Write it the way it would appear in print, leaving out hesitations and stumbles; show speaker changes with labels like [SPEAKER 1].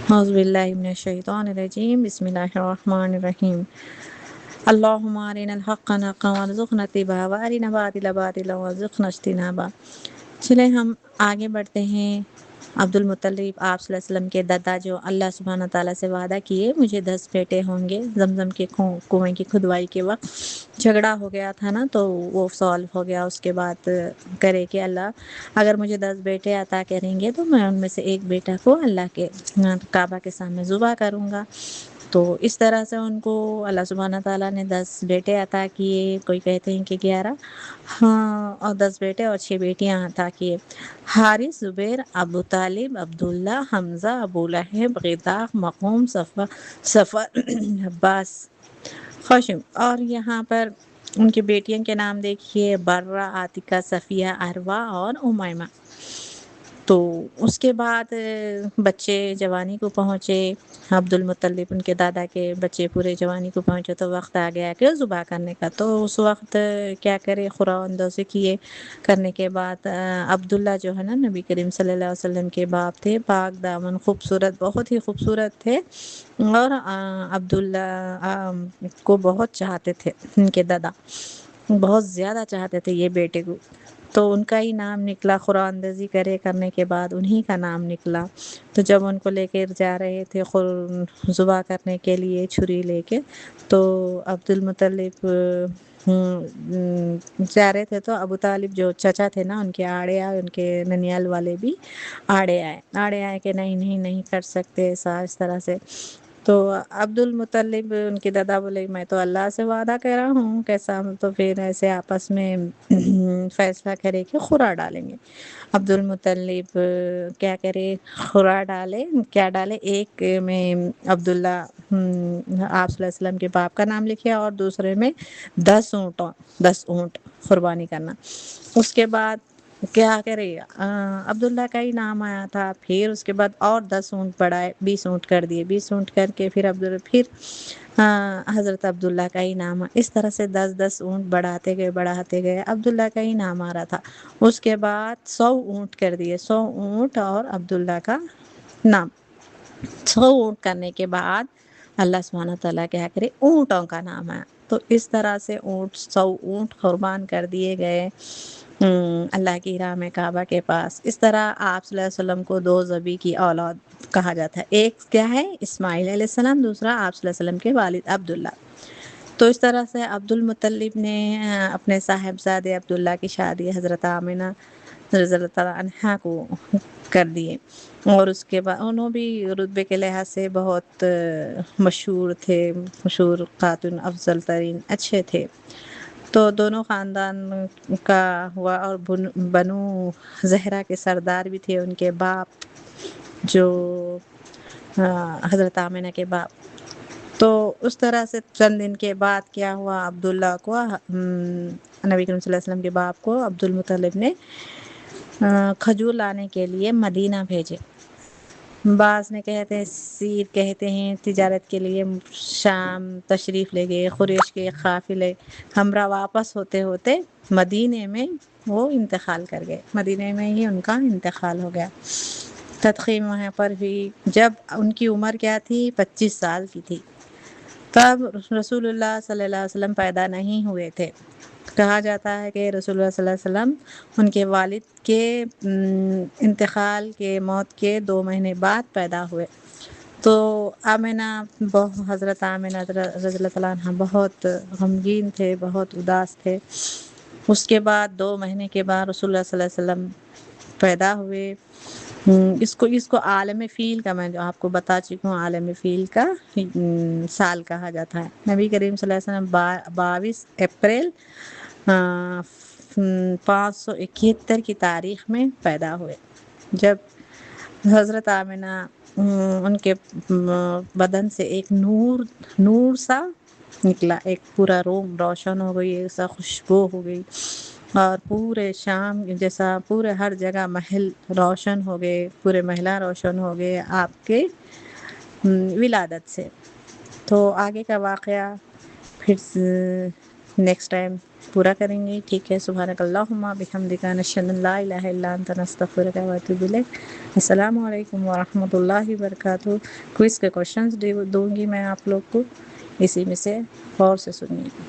[SPEAKER 1] اعوذ باللہ من الشیطان الرجیم بسم اللہ الرحمن الرحیم اللہم ارنا الحق حقا وارزقنا اتباعہ وارنا الباطل باطلا وارزقنا اجتنابہ۔ چلے ہم آگے بڑھتے ہیں۔ عبد المطلب آپ صلی اللہ علیہ وسلم کے دادا جو اللہ سبحانہ تعالیٰ سے وعدہ کیے مجھے 10 بیٹے ہوں گے، زمزم کے کنویں کی کھدوائی کے وقت جھگڑا ہو گیا تھا نا، تو وہ سالو ہو گیا۔ اس کے بعد کرے کہ اللہ اگر مجھے 10 بیٹے عطا کریں گے تو میں ان میں سے ایک بیٹا کو اللہ کے کعبہ کے سامنے ذبح کروں گا۔ تو اس طرح سے ان کو اللہ سبحانہ تعالیٰ نے 10 بیٹے عطا کیے، کوئی کہتے ہیں کہ 11، ہاں، اور 10 بیٹے اور 6 بیٹیاں عطا کیے۔ حارث، زبیر، ابو طالب، عبداللہ، حمزہ، ابو لہب، غداف، مقوم، سفر، عباس، خوشم۔ اور یہاں پر ان کی بیٹیوں کے نام دیکھیے: برہ، عاتکہ، صفیہ، اروا اور امیمہ۔ تو اس کے بعد بچے جوانی کو پہنچے، عبد المطلب ان کے دادا کے بچے پورے جوانی کو پہنچے تو وقت آ گیا کہ ذبح کرنے کا۔ تو اس وقت کیا کرے، خورا اندوزی کیے۔ کرنے کے بعد عبداللہ جو ہے نا، نبی کریم صلی اللہ علیہ وسلم کے باپ تھے، پاک دامن، خوبصورت، بہت ہی خوبصورت تھے، اور عبداللہ کو بہت چاہتے تھے، ان کے دادا بہت زیادہ چاہتے تھے یہ بیٹے کو، تو ان کا ہی نام نکلا۔ قرآن اندازی کرنے کے بعد انہی کا نام نکلا۔ تو جب ان کو لے کے جا رہے تھے ذبح کرنے کے لیے چھری لے کے، تو عبد المطلب جا رہے تھے، تو ابو طالب جو چچا تھے نا، ان کے آڑے آئے، ان کے ننیال والے بھی آڑے آئے کہ نہیں کر سکتے ایسا، اس طرح سے۔ تو عبد المطلب ان کے دادا بولے میں تو اللہ سے وعدہ کر رہا ہوں کیسا، تو پھر ایسے آپس میں فیصلہ کرے کہ خورا ڈالیں گے۔ عبد المطلب کیا کرے، خورا ڈالے، کیا ڈالے، ایک میں عبداللہ آپ صلی اللہ علیہ وسلم کے باپ کا نام لکھے، اور دوسرے میں 10 اونٹ قربانی کرنا۔ اس کے بعد کیا کرے، عبداللہ کا ہی نام آیا تھا، پھر اس کے بعد اور 10 اونٹ بڑھائے، 20 اونٹ کر دیے، 20 اونٹ کر کے پھر حضرت عبداللہ کا ہی نام، اس طرح سے 10 اونٹ بڑھاتے گئے، عبداللہ کا ہی نام آ رہا تھا۔ اس کے بعد 100 اونٹ کر دیے، 100 اونٹ اور عبداللہ کا نام۔ 100 اونٹ کرنے کے بعد اللہ سبحانہ تعالیٰ کیا کرے، اونٹوں کا نام آیا۔ تو اس طرح سے 100 اونٹ قربان کر دیے گئے اللہ کی راہ میں، کعبہ کے پاس۔ اس طرح آپ صلی اللہ علیہ وسلم کو 2 ذبی کی اولاد کہا جاتا ہے، ایک کیا ہے، اسماعیل علیہ السلام، دوسرا آپ صلی اللہ علیہ وسلم کے والد عبداللہ۔ تو اس طرح سے عبد المطلب نے اپنے صاحبزادے عبداللہ کی شادی حضرت آمنہ رضی اللہ تعالیٰ عنہا کو کر دیے، اور اس کے بعد انہوں بھی رتبے کے لحاظ سے بہت مشہور تھے، مشہور خاتون، افضل ترین، اچھے تھے۔ تو دونوں خاندان کا ہوا، اور بنو زہرہ کے سردار بھی تھے ان کے باپ، جو حضرت آمنہ کے باپ۔ تو اس طرح سے چند دن کے بعد کیا ہوا، عبداللہ کو نبی کریم صلی اللہ علیہ وسلم کے باپ کو عبد المطلب نے کھجور لانے کے لیے مدینہ بھیجے۔ بعض نے کہتے ہیں، سیر کہتے ہیں، تجارت کے لیے شام تشریف لے گئے، قریش کے قافلے ہمراہ واپس ہوتے ہوتے مدینے میں وہ انتقال کر گئے، مدینے میں ہی ان کا انتقال ہو گیا۔ تدخین وہاں پر ہوئی جب ان کی عمر کیا تھی، 25 سال کی تھی، تب رسول اللہ صلی اللہ علیہ وسلم پیدا نہیں ہوئے تھے۔ کہا جاتا ہے کہ رسول اللہ صلی اللہ علیہ وسلم ان کے والد کے انتقال کے، موت کے 2 مہینے بعد پیدا ہوئے۔ تو حضرت آمنہ رضی اللہ تعالیٰ عنہ بہت غمگین تھے، بہت اداس تھے۔ اس کے بعد 2 مہینے کے بعد رسول اللہ صلی اللہ علیہ وسلم پیدا ہوئے۔ اس کو عالم فیل کا، میں جو آپ کو بتا چکی ہوں، عالم فیل کا سال کہا جاتا ہے۔ نبی کریم صلی اللہ علیہ وسلم 22 اپریل 571 کی تاریخ میں پیدا ہوئے، جب حضرت آمنہ ان کے بدن سے ایک نور سا نکلا، ایک پورا روم روشن ہو گئی، ایسا خوشبو ہو گئی، اور پورے شام جیسا پورے ہر جگہ محل روشن ہو گئے، پورے محلہ روشن ہو گئے آپ کے ولادت سے۔ تو آگے کا واقعہ پھر نیکسٹ ٹائم پورا کریں گے، ٹھیک ہے؟ سبحانک اللہم بحمدک نشہد ان لا الہ الا انت نستغفرک و اتوب الیک۔ السلام علیکم ورحمۃ اللہ وبرکاتہ۔ کوئز کے کوشچنز دوں گی میں آپ لوگ کو، اسی میں سے غور سے سنیے۔